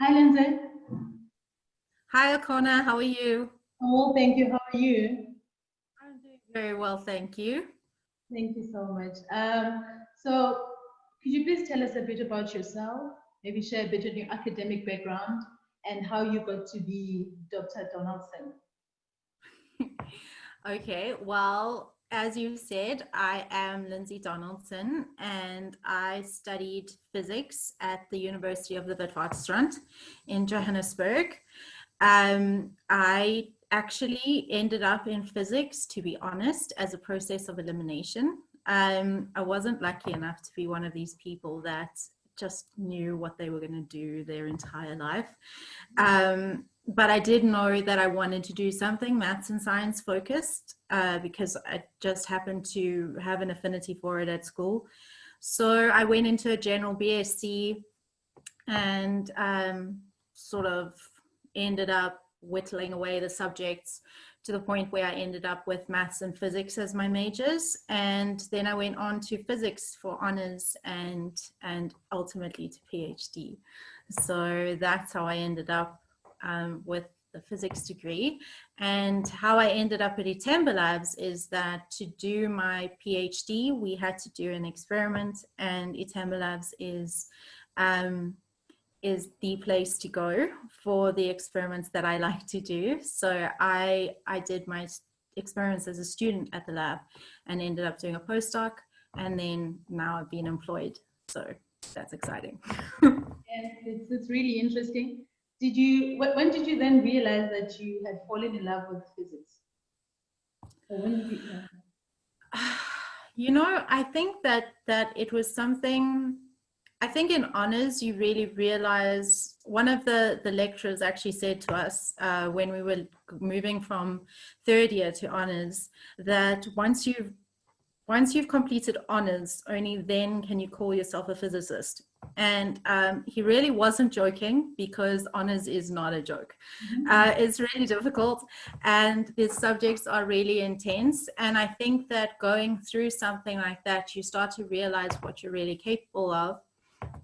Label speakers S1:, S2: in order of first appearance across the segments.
S1: Hi, Lindsay.
S2: Hi, Akhona. How are you?
S1: Oh, thank you. How are you?
S2: I'm doing very well, thank you.
S1: Thank you so much. So, could you please tell us a bit about yourself? Maybe share a bit of your academic background and how you got to be Dr. Donaldson.
S2: Okay, well, as you said, I am Lindsay Donaldson and I studied physics at the University of the Witwatersrand in Johannesburg. I actually ended up in physics, to be honest, as a process of elimination. I wasn't lucky enough to be one of these people that just knew what they were going to do their entire life. But I did know that I wanted to do something maths and science focused because I just happened to have an affinity for it at school. So I went into a general BSc and sort of ended up whittling away the subjects to the point where I ended up with maths and physics as my majors. And then I went on to physics for honors and ultimately to PhD. So that's how I ended up with the physics degree. And how I ended up at iThemba Labs is that to do my PhD, we had to do an experiment, and iThemba Labs is the place to go for the experiments that I like to do. So I did my experiments as a student at the lab and ended up doing a postdoc, and then now I've been employed. So that's exciting.
S1: And it's really interesting. When did you then realize that you had fallen in love with physics? Or when did you?
S2: You know, I think that it was something. I think in honors, you really realize, one of the lecturers actually said to us when we were moving from third year to honors, that once you've completed honors, only then can you call yourself a physicist. And he really wasn't joking, because honors is not a joke. It's really difficult and the subjects are really intense. And I think that going through something like that, you start to realize what you're really capable of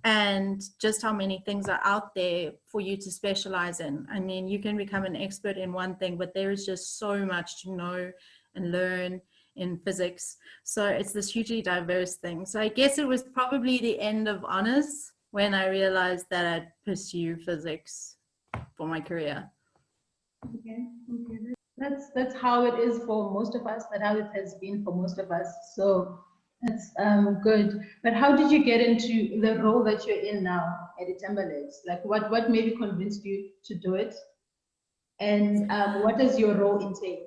S2: and just how many things are out there for you to specialize in. I mean, you can become an expert in one thing, but there is just so much to know and learn in physics. So it's this hugely diverse thing. So I guess it was probably the end of honors when I realized that I'd pursue physics for my career.
S1: Okay. That's how it is for most of us. That's how it has been for most of us. So that's good. But how did you get into the role that you're in now at iThemba Labs? Like, what maybe convinced you to do it? And what does your role entail?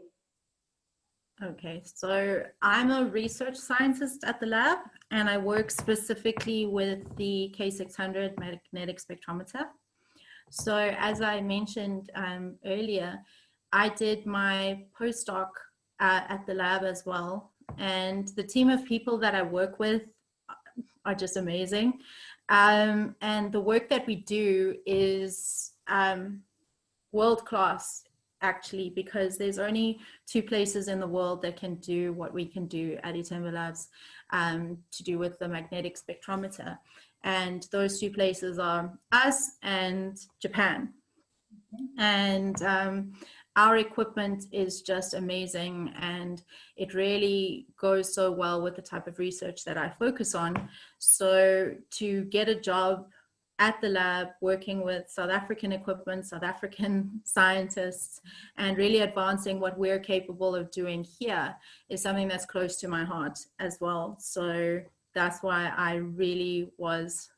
S2: Okay, so I'm a research scientist at the lab, and I work specifically with the K600 magnetic spectrometer. So as I mentioned earlier, I did my postdoc at the lab as well. And the team of people that I work with are just amazing. And the work that we do is world-class, actually, because there's only two places in the world that can do what we can do at iThemba Labs to do with the magnetic spectrometer. And those two places are us and Japan. And our equipment is just amazing, and it really goes so well with the type of research that I focus on. So to get a job at the lab working with South African equipment, South African scientists, and really advancing what we're capable of doing here is something that's close to my heart as well. So that's why I really was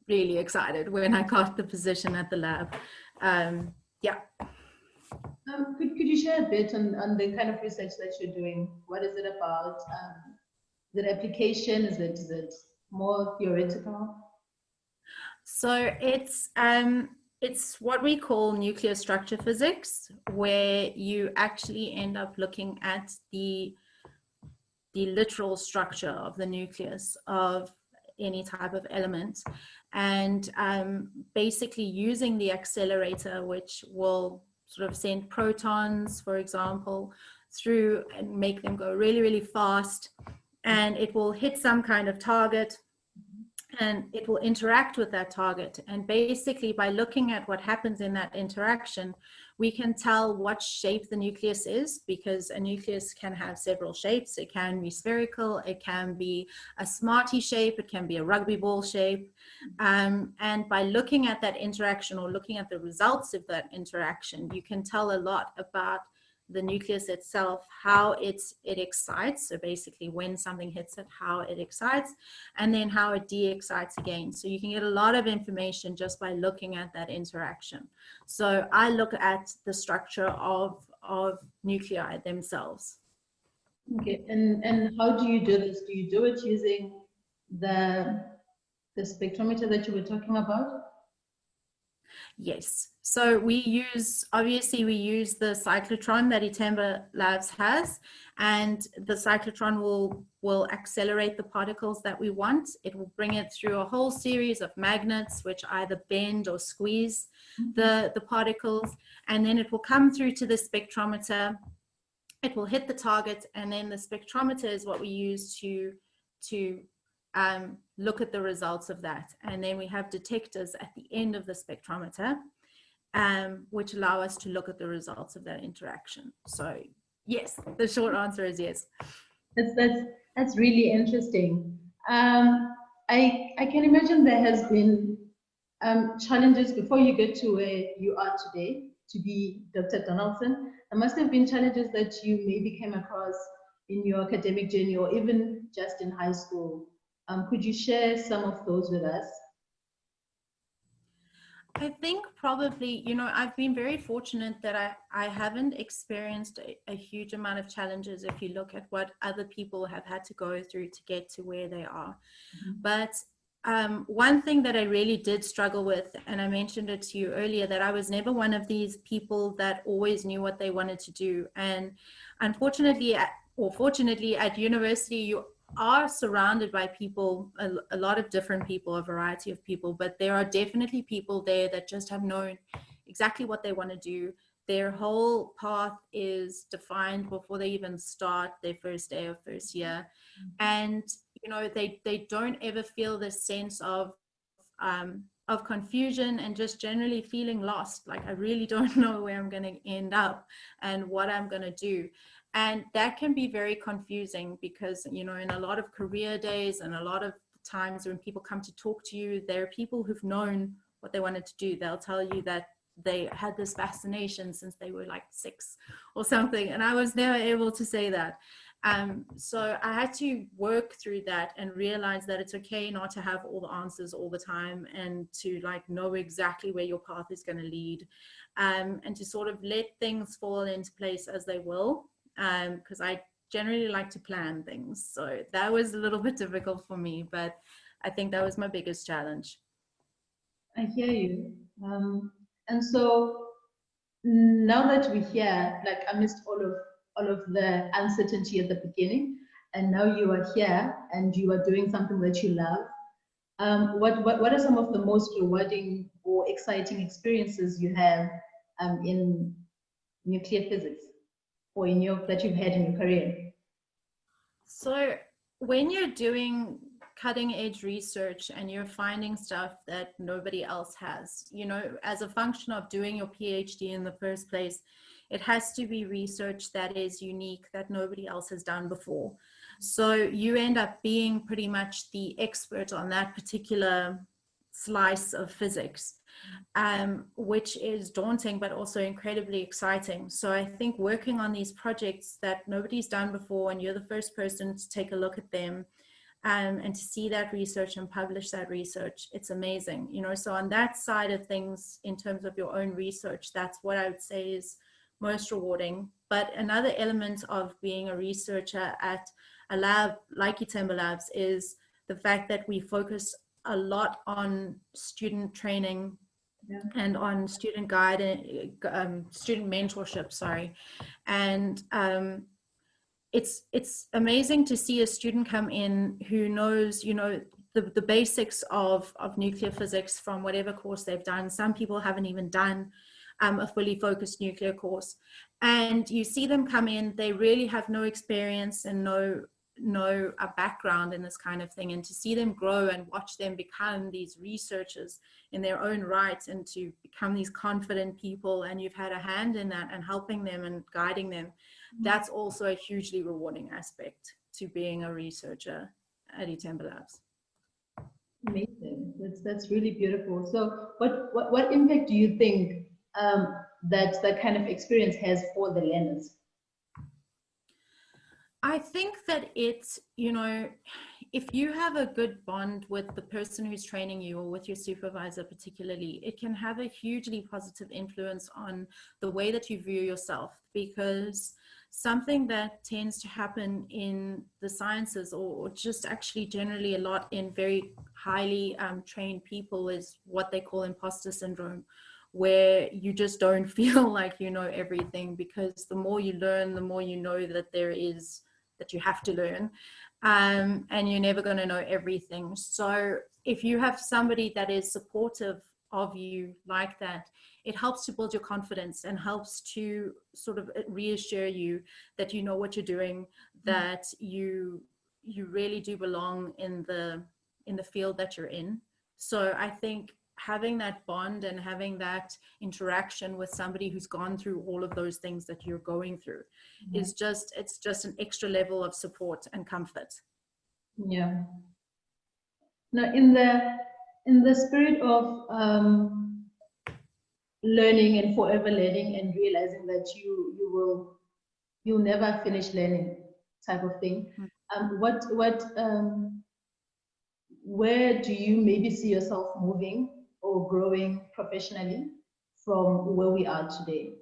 S2: really excited when I got the position at the lab. Yeah.
S1: Could you share a bit on the kind of research that you're doing? What is it about? Is it application? Is it more theoretical?
S2: So it's what we call nuclear structure physics, where you actually end up looking at the literal structure of the nucleus of any type of element, and basically using the accelerator, which will sort of send protons, for example, through and make them go really, really fast, and it will hit some kind of target. and it will interact with that target. And basically, by looking at what happens in that interaction, we can tell what shape the nucleus is, because a nucleus can have several shapes. It can be spherical, it can be a Smartie shape, it can be a rugby ball shape. And by looking at that interaction, or looking at the results of that interaction, you can tell a lot about the nucleus itself, how it excites. So basically, when something hits it, how it excites, and then how it de-excites again. So you can get a lot of information just by looking at that interaction. So I look at the structure of nuclei themselves.
S1: Okay, and how do you do this? Do you do it using the spectrometer that you were talking about?
S2: Yes. So we use the cyclotron that iThemba Labs has, and the cyclotron will accelerate the particles that we want. It will bring it through a whole series of magnets, which either bend or squeeze the particles, and then it will come through to the spectrometer. It will hit the target, and then the spectrometer is what we use to look at the results of that. And then we have detectors at the end of the spectrometer, which allow us to look at the results of that interaction. So yes, the short answer is yes.
S1: That's really interesting. I can imagine there has been challenges before you get to where you are today, to be Dr. Donaldson. There must have been challenges that you maybe came across in your academic journey, or even just in high school. Could you share some of those with us?
S2: I think probably, I've been very fortunate that I haven't experienced a huge amount of challenges if you look at what other people have had to go through to get to where they are. But one thing that I really did struggle with, and I mentioned it to you earlier, that I was never one of these people that always knew what they wanted to do. And unfortunately, or fortunately, at university, you are surrounded by people, a lot of different people, a variety of people, but there are definitely people there that just have known exactly what they want to do. Their whole path is defined before they even start their first day of first year. And, they don't ever feel this sense of confusion and just generally feeling lost. Like, I really don't know where I'm going to end up and what I'm going to do. And that can be very confusing because, in a lot of career days and a lot of times when people come to talk to you, there are people who've known what they wanted to do. They'll tell you that they had this fascination since they were like 6 or something. And I was never able to say that. So I had to work through that and realize that it's okay not to have all the answers all the time, and to know exactly where your path is going to lead, and to sort of let things fall into place as they will. Because I generally like to plan things. So that was a little bit difficult for me, but I think that was my biggest challenge.
S1: I hear you. And so now that we're here, amidst all of the uncertainty at the beginning, and now you are here and you are doing something that you love, what are some of the most rewarding or exciting experiences you have in nuclear physics, or that you've had in your career?
S2: So when you're doing cutting edge research and you're finding stuff that nobody else has, as a function of doing your PhD in the first place, it has to be research that is unique, that nobody else has done before. So you end up being pretty much the expert on that particular slice of physics, which is daunting, but also incredibly exciting. So I think working on these projects that nobody's done before, and you're the first person to take a look at them, and to see that research and publish that research, it's amazing. So on that side of things, in terms of your own research, that's what I would say is most rewarding. But another element of being a researcher at a lab like iThemba Labs is the fact that we focus a lot on student training, and on student guidance, student mentorship, and it's amazing to see a student come in who knows, the basics of nuclear physics from whatever course they've done. Some people haven't even done a fully focused nuclear course, and you see them come in, they really have no experience and no know a background in this kind of thing, and to see them grow and watch them become these researchers in their own right and to become these confident people, and you've had a hand in that and helping them and guiding them, that's also a hugely rewarding aspect to being a researcher at iThemba Labs.
S1: Amazing. That's really beautiful. So what impact do you think that kind of experience has for the learners?
S2: I think that it's, you know, if you have a good bond with the person who's training you or with your supervisor particularly, it can have a hugely positive influence on the way that you view yourself, because something that tends to happen in the sciences, or just actually generally a lot in very highly trained people, is what they call imposter syndrome, where you just don't feel like you know everything, because the more you learn, the more you know that there is that you have to learn, and you're never going to know everything. So if you have somebody that is supportive of you like that, it helps to build your confidence and helps to sort of reassure you that you know what you're doing, that you really do belong in the field that you're in. So I think having that bond and having that interaction with somebody who's gone through all of those things that you're going through is just, it's just an extra level of support and comfort.
S1: Yeah. Now, in the spirit of learning and forever learning and realizing that you'll never finish learning type of thing, where do you maybe see yourself moving or growing professionally from where we are today?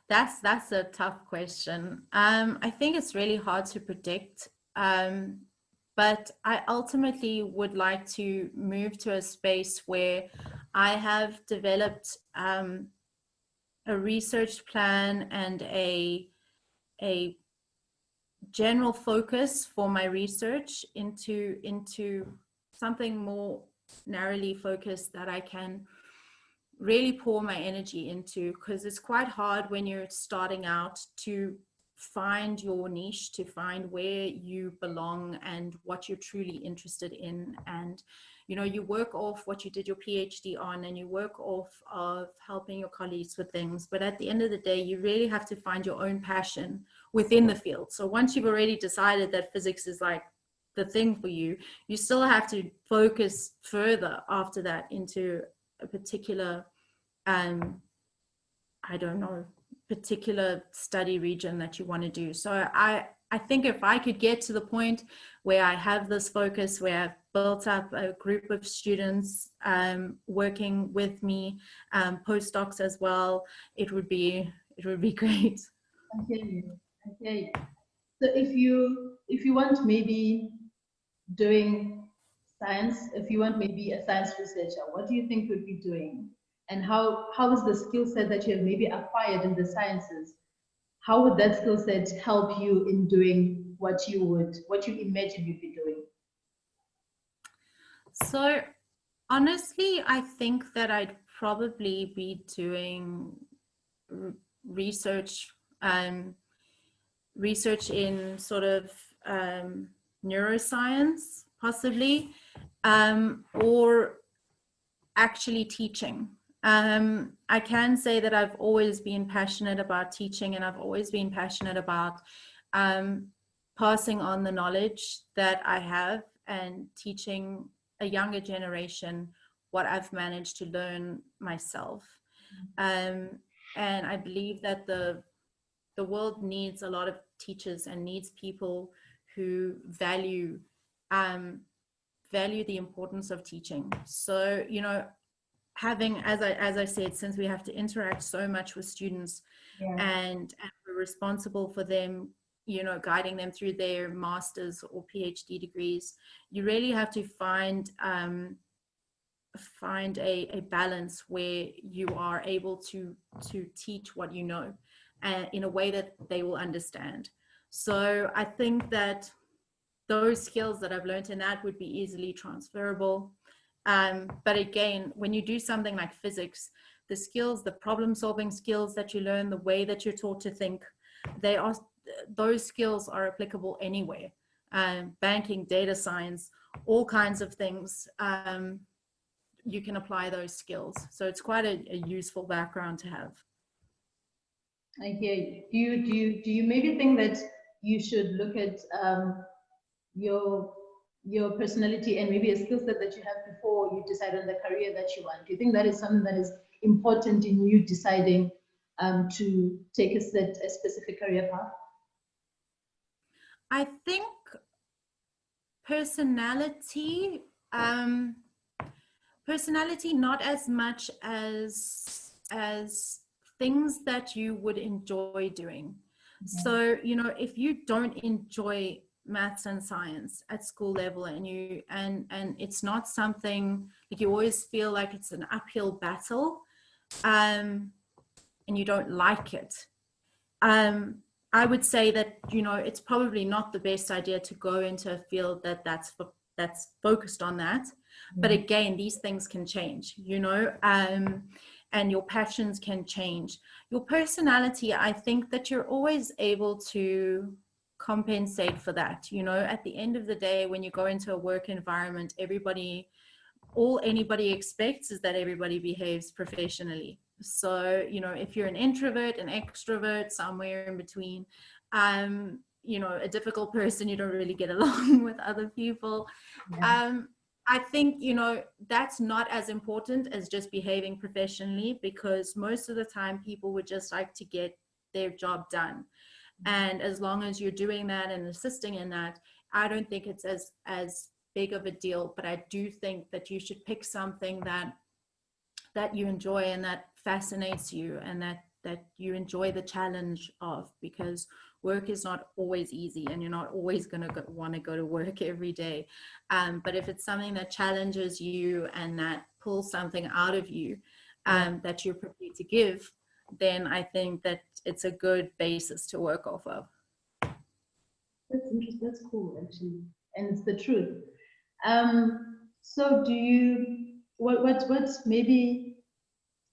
S2: That's a tough question. I think it's really hard to predict, but I ultimately would like to move to a space where I have developed a research plan and a general focus for my research into something more narrowly focused that I can really pour my energy into, because it's quite hard when you're starting out to find your niche, to find where you belong and what you're truly interested in. And you know, you work off what you did your PhD on, and you work off of helping your colleagues with things, but at the end of the day you really have to find your own passion within the field. So once you've already decided that physics is like the thing for you, you still have to focus further after that into a particular I don't know, particular study region that you want to do. So I think if I could get to the point where I have this focus, where I've built up a group of students working with me, postdocs as well, it would be great.
S1: I hear you. I hear you. So if you want maybe doing science, if you want maybe a science researcher, what do you think you'd be doing? And how is the skill set that you have maybe acquired in the sciences? How would that skill set help you in doing what you imagine you'd be doing?
S2: So honestly, I think that I'd probably be doing research, research in sort of neuroscience, possibly, or actually teaching. I can say that I've always been passionate about teaching, and I've always been passionate about passing on the knowledge that I have and teaching a younger generation what I've managed to learn myself. And I believe that the world needs a lot of teachers and needs people who value the importance of teaching. So, you know, having, as I said, since we have to interact so much with students, and we're responsible for them, you know, guiding them through their masters or PhD degrees, you really have to find a balance where you are able to teach what you know, in a way that they will understand. So I think that those skills that I've learned in that would be easily transferable. But again, when you do something like physics, the skills, the problem solving skills that you learn, the way that you're taught to think, they are, those skills are applicable anywhere. Banking, data science, all kinds of things. You can apply those skills. So it's quite a useful background to have.
S1: I hear you. Do you maybe think that you should look at your your personality and maybe a skill set that you have before you decide on the career that you want? Do you think that is something that is important in you deciding to take a specific career path?
S2: I think personality, personality not as much as things that you would enjoy doing. So, you know, if you don't enjoy maths and science at school level and it's not something, like, you always feel like it's an uphill battle, and you don't like it, I would say that, you know, it's probably not the best idea to go into a field that's focused on that. But again, these things can change, you know, and your passions can change. Your personality, I think that you're always able to compensate for that. You know, at the end of the day, when you go into a work environment, all anybody expects is that everybody behaves professionally. So, you know, if you're an introvert, an extrovert, somewhere in between, you know, a difficult person, you don't really get along with other people. I think, you know, that's not as important as just behaving professionally, because most of the time people would just like to get their job done. And as long as you're doing that and assisting in that, I don't think it's as big of a deal. But I do think that you should pick something that you enjoy and that fascinates you, and that you enjoy the challenge of, because work is not always easy and you're not always going to want to go to work every day. But if it's something that challenges you and that pulls something out of you that you're prepared to give, then I think that it's a good basis to work off of.
S1: That's interesting. That's cool, actually. And it's the truth. So what maybe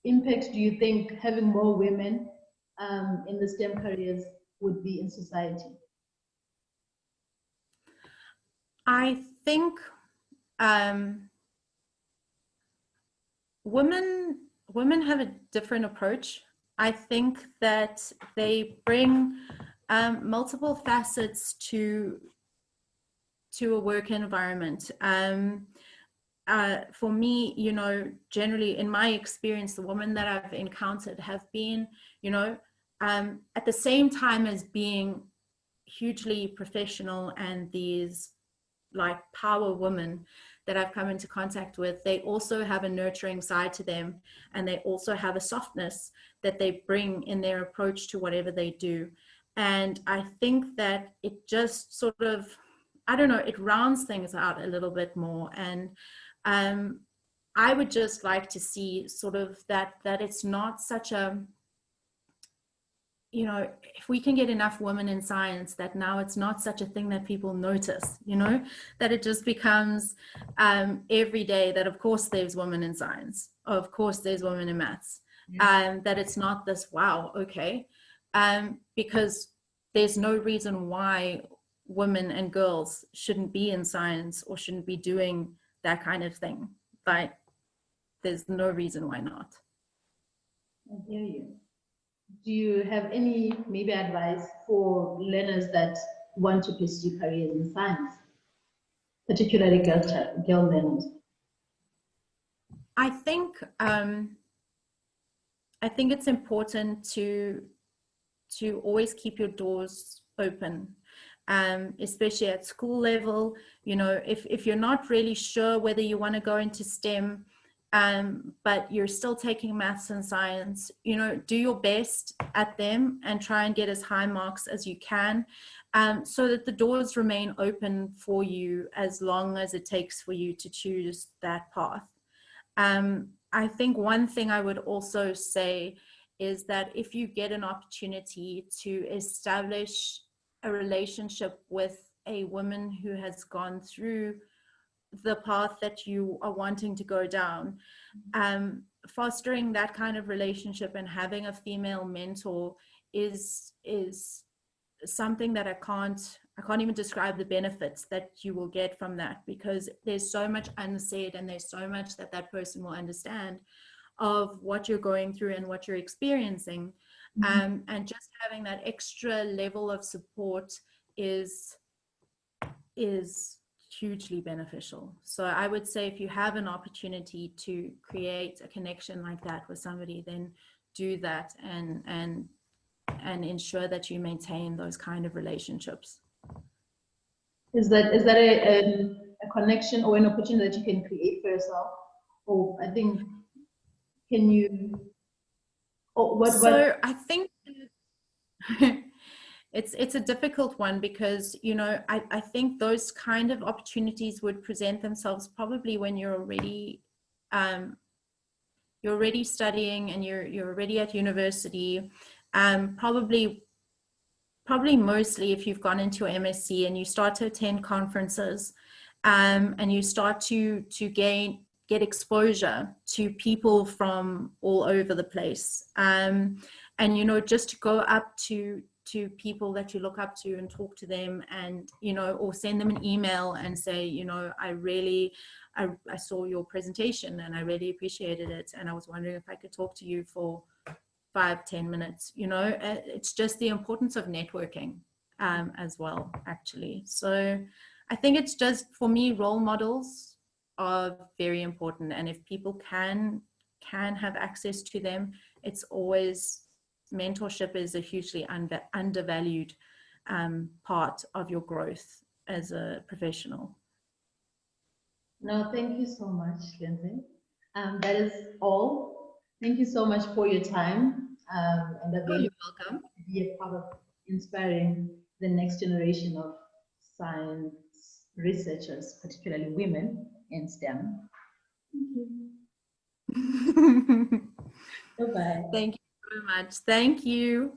S1: impact do you think having more women in the STEM careers would be in society?
S2: I think women have a different approach. I think that they bring multiple facets to a work environment. For me, you know, generally in my experience, the women that I've encountered have been, you know, at the same time as being hugely professional and these like power women that I've come into contact with, they also have a nurturing side to them, and they also have a softness that they bring in their approach to whatever they do. And I think that it just sort of, I don't know, it rounds things out a little bit more. And I would just like to see sort of that it's not such a, you know, if we can get enough women in science, that now it's not such a thing that people notice, you know, that it just becomes every day that of course there's women in science, of course there's women in maths, that it's not this, wow, okay, because there's no reason why women and girls shouldn't be in science or shouldn't be doing that kind of thing. Like, there's no reason why not.
S1: I hear you. Do you have any maybe advice for learners that want to pursue careers in science, particularly girl learners?
S2: I think it's important to always keep your doors open, especially at school level. You know, if you're not really sure whether you want to go into STEM, but you're still taking maths and science, you know, do your best at them and try and get as high marks as you can, so that the doors remain open for you as long as it takes for you to choose that path. I think one thing I would also say is that if you get an opportunity to establish a relationship with a woman who has gone through the path that you are wanting to go down, fostering that kind of relationship and having a female mentor is something that I can't even describe the benefits that you will get from that, because there's so much unsaid and there's so much that that person will understand of what you're going through and what you're experiencing. And just having that extra level of support is hugely beneficial. So I would say if you have an opportunity to create a connection like that with somebody, then do that and ensure that you maintain those kind of relationships.
S1: Is that a connection or an opportunity that you can create for yourself? Or I think, can you, or
S2: So I think it's a difficult one, because, you know, I think those kind of opportunities would present themselves probably when you're already studying and you're already at university. Probably mostly if you've gone into your MSc and you start to attend conferences, and you start to get exposure to people from all over the place, and, you know, just to go up to people that you look up to and talk to them, and, you know, or send them an email and say, you know, I saw your presentation and I really appreciated it, and I was wondering if I could talk to you for 5-10 minutes. You know, it's just the importance of networking as well, actually. So I think it's just, for me, role models are very important, and if people can have access to them, it's always, mentorship is a hugely undervalued part of your growth as a professional.
S1: No, thank you so much, Lindsay. That is all. Thank you so much for your time, and
S2: You're welcome.
S1: to be a part of inspiring the next generation of science researchers, particularly women in STEM. Thank you. Bye-bye.
S2: Thank you very much. Thank you.